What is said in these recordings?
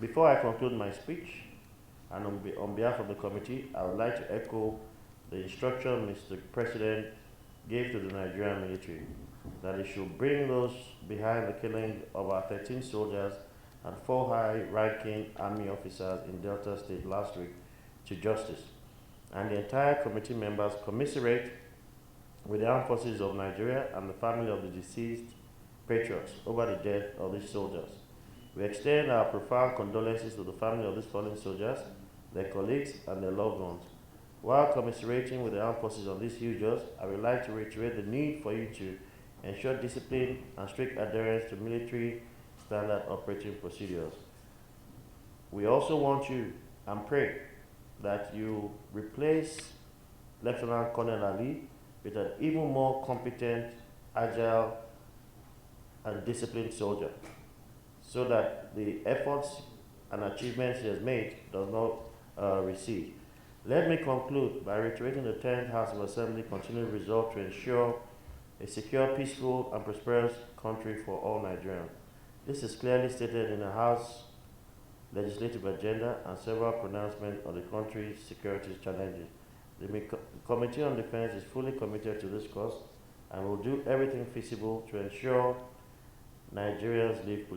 Before I conclude my speech, and on behalf of the committee, I would like to echo the instruction Mr. President gave to the Nigerian military, that it should bring those behind the killing of our 13 soldiers and 4 high-ranking army officers in Delta State last week to justice, and the entire committee members commiserate with the armed forces of Nigeria and the family of the deceased patriots over the death of these soldiers. We extend our profound condolences to the family of these fallen soldiers, their colleagues, and their loved ones. While commiserating with the armed forces on these huge odds, I would like to reiterate the need for you to ensure discipline and strict adherence to military standard operating procedures. We also want you and pray that you replace Lieutenant Colonel Ali with an even more competent, agile, and disciplined soldier, so that the efforts and achievements he has made does not recede. Let me conclude by reiterating the 10th House of Assembly continued resolve to ensure a secure, peaceful, and prosperous country for all Nigerians. This is clearly stated in the House legislative agenda and several pronouncements on the country's security challenges. The Committee on Defense is fully committed to this cause and will do everything feasible to ensure Nigerians live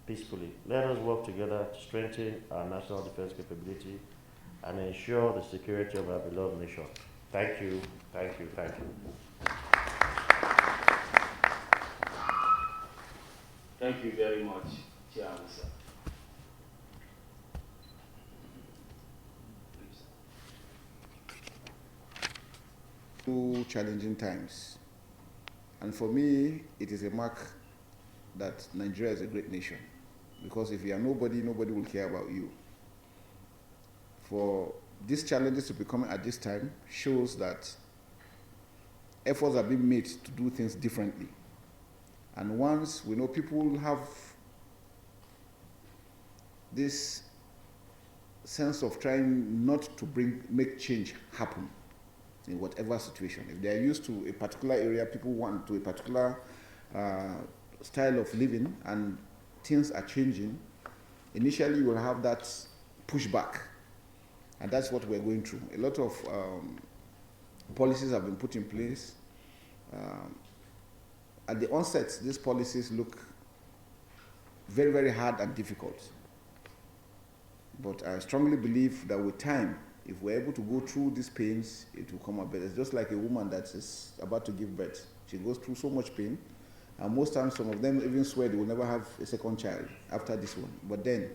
peacefully. Let us work together to strengthen our national defense capability and ensure the security of our beloved nation. Thank you, thank you, thank you. Thank you very much, Chair Musa. Two challenging times. And for me, it is a mark that Nigeria is a great nation. Because if you are nobody, nobody will care about you. For these challenges to be coming at this time shows that efforts are being made to do things differently. And once we know people have this sense of trying not to make change happen in whatever situation. If they are used to a particular area, people want to a particular style of living, and things are changing, initially you will have that pushback. And that's what we're going through. A lot of policies have been put in place. At the onset, these policies look very, very hard and difficult. But I strongly believe that with time, if we're able to go through these pains, it will come out better. It's just like a woman that is about to give birth. She goes through so much pain, and most times some of them even swear they will never have a second child after this one. But then,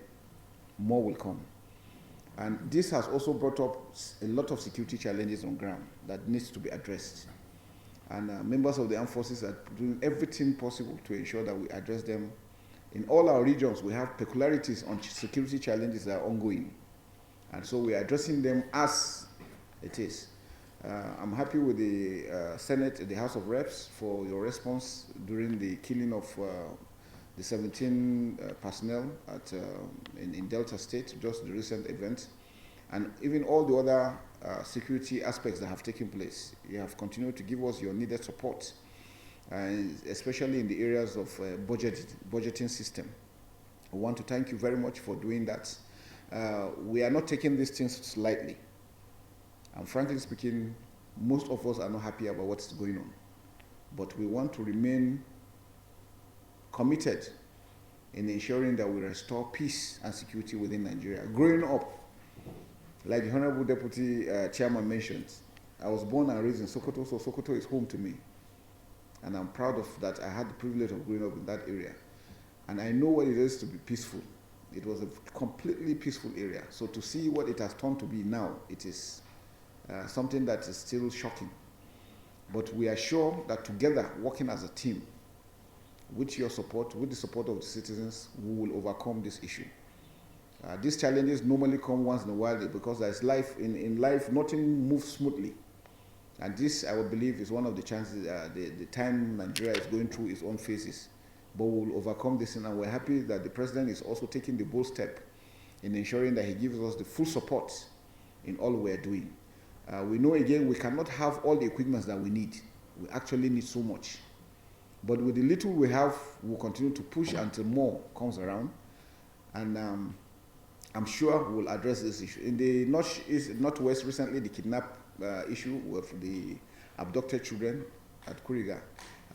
more will come. And this has also brought up a lot of security challenges on ground that needs to be addressed. And members of the armed forces are doing everything possible to ensure that we address them. In all our regions, we have peculiarities on security challenges that are ongoing. And so we are addressing them as it is. I'm happy with the Senate, the House of Reps, for your response during the killing of the 17 personnel in Delta State, just the recent event, and even all the other security aspects that have taken place. You have continued to give us your needed support, especially in the areas of budgeting system. I want to thank you very much for doing that. We are not taking these things lightly. And frankly speaking, most of us are not happy about what's going on. But we want to remain committed in ensuring that we restore peace and security within Nigeria. Growing up, like the Honorable Deputy Chairman mentioned, I was born and raised in Sokoto, so Sokoto is home to me. And I'm proud of that. I had the privilege of growing up in that area. And I know what it is to be peaceful. It was a completely peaceful area. So to see what it has turned to be now, it is something that is still shocking. But we are sure that together, working as a team, with your support, with the support of the citizens, we will overcome this issue. These challenges normally come once in a while because there's life. In life, nothing moves smoothly. And this, I would believe, is one of the chances, the time Nigeria is going through its own phases. But we will overcome this, and we're happy that the President is also taking the bold step in ensuring that he gives us the full support in all we're doing. We know, again, we cannot have all the equipment that we need. We actually need so much. But with the little we have, we'll continue to push until more comes around. And I'm sure we'll address this issue. In the Northwest recently, the kidnap issue with the abducted children at Kuriga.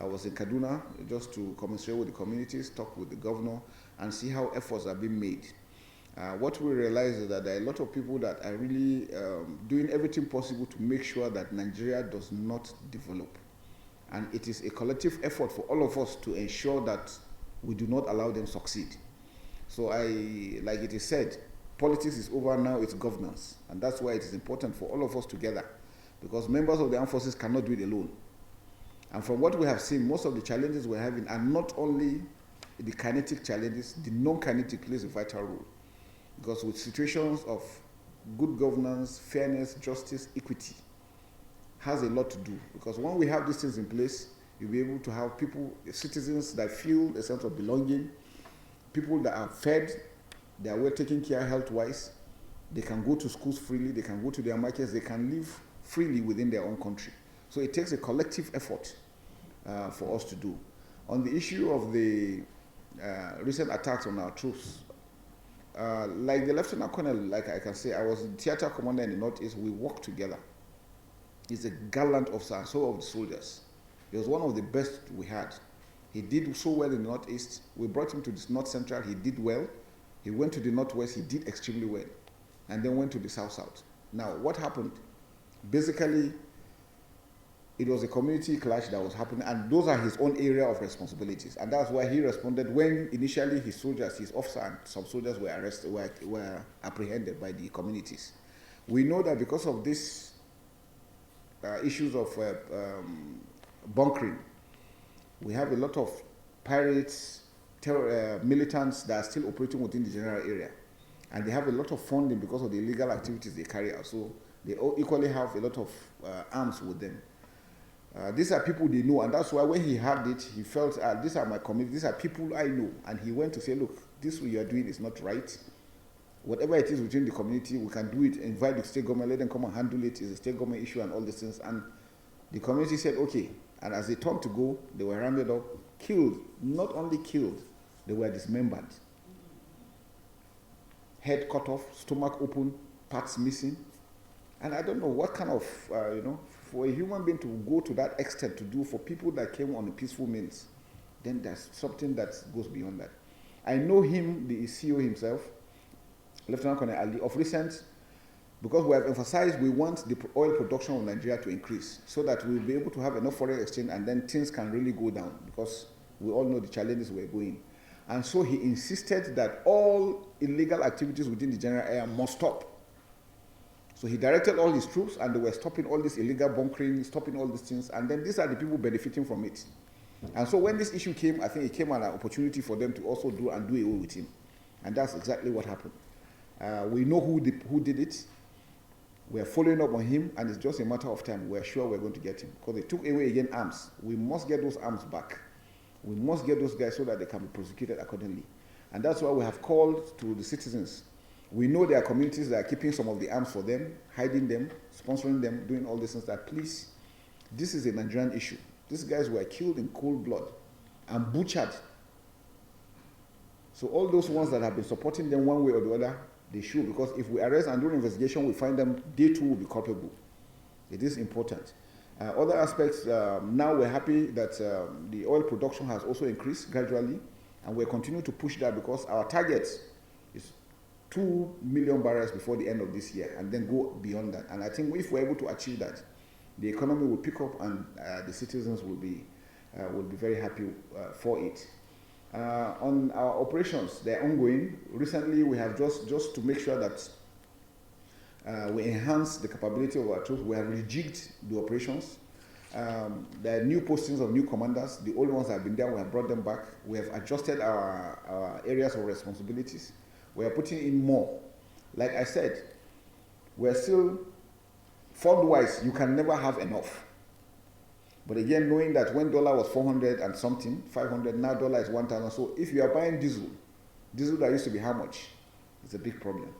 I was in Kaduna just to commiserate with the communities, talk with the governor, and see how efforts are being made. What we realize is that there are a lot of people that are really doing everything possible to make sure that Nigeria does not develop. And it is a collective effort for all of us to ensure that we do not allow them succeed. So like it is said, politics is over now, it's governance. And that's why it is important for all of us together, because members of the armed forces cannot do it alone. And from what we have seen, most of the challenges we're having are not only the kinetic challenges, the non-kinetic plays a vital role. Because with situations of good governance, fairness, justice, equity, has a lot to do. Because when we have these things in place, you'll be able to have people, citizens that feel a sense of belonging, people that are fed, they are well taken care health-wise, they can go to schools freely, they can go to their markets, they can live freely within their own country. So it takes a collective effort for us to do. On the issue of the recent attacks on our troops, like the Lieutenant Colonel, like I can say, I was the theater commander in the Northeast, we worked together. He's a gallant officer, and so of the soldiers. He was one of the best we had. He did so well in the Northeast. We brought him to the North Central, he did well. He went to the Northwest, he did extremely well. And then went to the South-South. Now, what happened? Basically, it was a community clash that was happening, and those are his own area of responsibilities. And that's why he responded when initially his soldiers, his officer and some soldiers were arrested, were apprehended by the communities. We know that because of these issues of bunkering, we have a lot of pirates, militants that are still operating within the general area. And they have a lot of funding because of the illegal activities they carry out. So they all equally have a lot of arms with them. These are people they know, and that's why when he had it, he felt, these are my community, these are people I know. And he went to say, look, this what you are doing is not right. Whatever it is within the community, we can do it, invite the state government, let them come and handle it. It's a state government issue and all these things. And the community said, okay. And as they turned to go, they were rounded up, killed. Not only killed, they were dismembered. Head cut off, stomach open, parts missing. And I don't know what kind of, for a human being to go to that extent to do for people that came on a peaceful means, then there's something that goes beyond that. I know him, the CEO himself, Lieutenant Colonel Ali, of recent, because we have emphasized we want the oil production of Nigeria to increase so that we'll be able to have enough foreign exchange and then things can really go down, because we all know the challenges we're going. And so he insisted that all illegal activities within the general area must stop. So he directed all his troops, and they were stopping all this illegal bunkering, stopping all these things, and then these are the people benefiting from it. And so when this issue came, I think it came as an opportunity for them to also do away with him. And that's exactly what happened. We know who did it. We're following up on him, and it's just a matter of time. We're sure we're going to get him. Because they took away again arms. We must get those arms back. We must get those guys so that they can be prosecuted accordingly. And that's why we have called to the citizens. We know there are communities that are keeping some of the arms for them, hiding them, sponsoring them, doing all these things. That please, this is a Nigerian issue. These guys were killed in cold blood and butchered. So all those ones that have been supporting them one way or the other, they should, because if we arrest and do an investigation, we find them, they too will be culpable. It is important. Other aspects, now we're happy that the oil production has also increased gradually, and we're continuing to push that because our target is 2 million barrels before the end of this year, and then go beyond that. And I think if we're able to achieve that, the economy will pick up, and the citizens will be very happy for it. On our operations, they're ongoing. Recently, we have just to make sure that we enhance the capability of our troops. We have rejigged the operations. There are new postings of new commanders. The old ones have been there. We have brought them back. We have adjusted our areas of responsibilities. We are putting in more. Like I said, we're still, fund-wise, you can never have enough. But again, knowing that when dollar was 400 and something, 500, now dollar is 1,000. So if you are buying diesel that used to be how much? It's a big problem.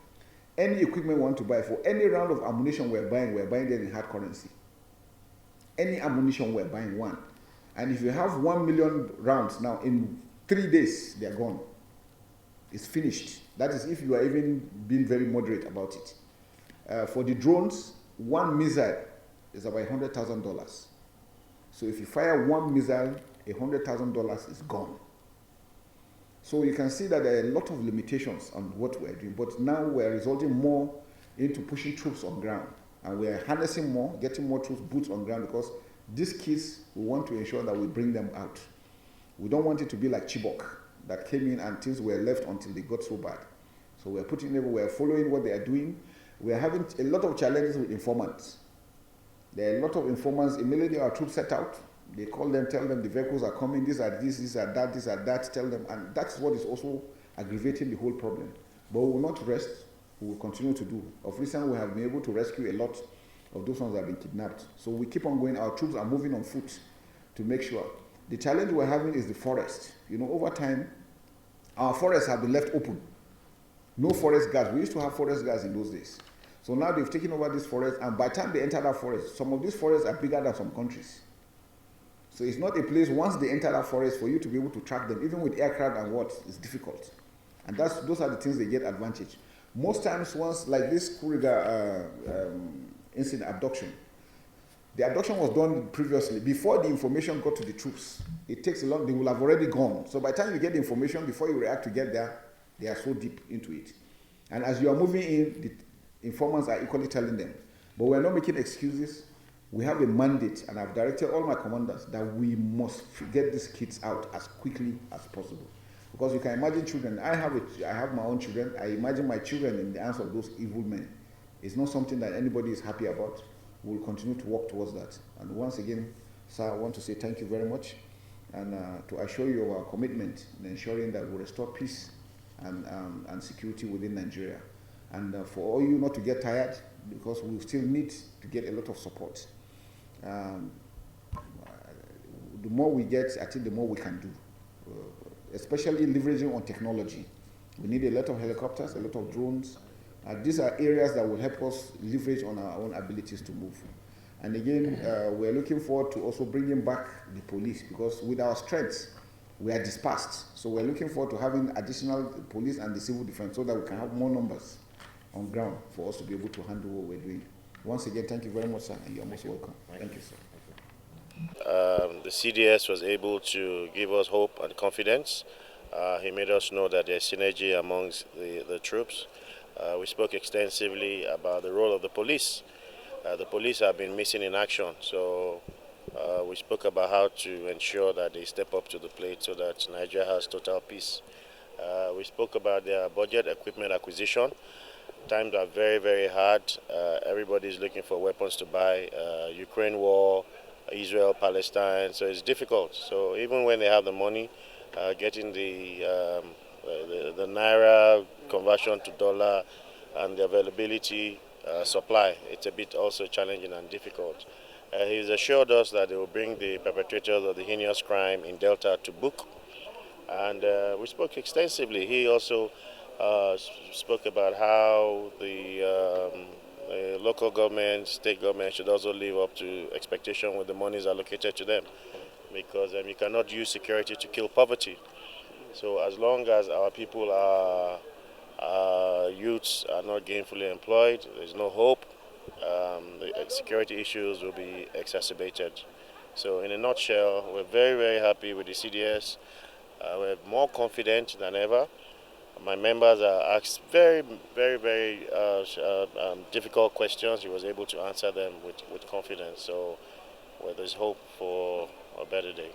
Any equipment we want to buy, for any round of ammunition we're buying them in hard currency. Any ammunition we're buying, one. And if you have 1 million rounds now, in 3 days, they're gone. It's finished. That is if you are even being very moderate about it. For the drones, one missile is about $100,000. So if you fire one missile, $100,000 is gone. So you can see that there are a lot of limitations on what we're doing, but now we're resulting more into pushing troops on ground, and we're harnessing more, getting more troops, boots on ground, because these kids, we want to ensure that we bring them out. We don't want it to be like Chibok, that came in and things were left until they got so bad. So we're putting them, we're following what they are doing. We're having a lot of challenges with informants. There are a lot of informants. Immediately our troops set out, they call them, tell them the vehicles are coming, these are this, these are that, these are that, tell them, and that's what is also aggravating the whole problem. But we will not rest, we will continue to do. Of recent, we have been able to rescue a lot of those ones that have been kidnapped. So we keep on going, our troops are moving on foot to make sure. The challenge we're having is the forest. You know, over time, our forests have been left open. No forest guards. We used to have forest guards in those days. So now they've taken over this forest, and by the time they enter that forest, some of these forests are bigger than some countries. So it's not a place, once they enter that forest, for you to be able to track them, even with aircraft and what, it's difficult. And those are the things they get advantage. Most times, once, like this Kuriga incident, abduction, the abduction was done previously, before the information got to the troops. It takes a long, they will have already gone. So by the time you get the information, before you react to get there, they are so deep into it. And as you are moving in, the informants are equally telling them. But we're not making excuses. We have a mandate, and I've directed all my commanders that we must get these kids out as quickly as possible. Because you can imagine children. I have my own children. I imagine my children in the hands of those evil men. It's not something that anybody is happy about. We'll continue to work towards that. And once again, sir, I want to say thank you very much, and to assure you of our commitment in ensuring that we restore peace and security within Nigeria. And for all you not to get tired, because we still need to get a lot of support. The more we get, I think the more we can do, especially leveraging on technology. We need a lot of helicopters, a lot of drones. These are areas that will help us leverage on our own abilities to move. And again, we're looking forward to also bringing back the police, because with our strengths, we are dispersed. So we're looking forward to having additional police and the civil defense so that we can have more numbers on ground for us to be able to handle what we're doing. Once again, thank you very much, sir, and you're most welcome. Thank you, sir. The CDS was able to give us hope and confidence. He made us know that there's synergy amongst the troops. We spoke extensively about the role of the police. The police have been missing in action, so we spoke about how to ensure that they step up to the plate so that Nigeria has total peace. We spoke about their budget equipment acquisition. Times are very, very hard. Everybody's looking for weapons to buy. Ukraine war, Israel, Palestine, so it's difficult. So even when they have the money, getting the naira conversion to dollar and the availability supply, it's a bit also challenging and difficult. He's assured us that they will bring the perpetrators of the heinous crime in Delta to book, and we spoke extensively. He also spoke about how the local government, state government should also live up to expectation when the monies allocated to them, because you cannot use security to kill poverty. So as long as our people youths are not gainfully employed, there's no hope. The security issues will be exacerbated. So in a nutshell, we're very, very happy with the CDS. We're more confident than ever. My members are asked very, very, very difficult questions. He was able to answer them with confidence. So there's hope for a better day.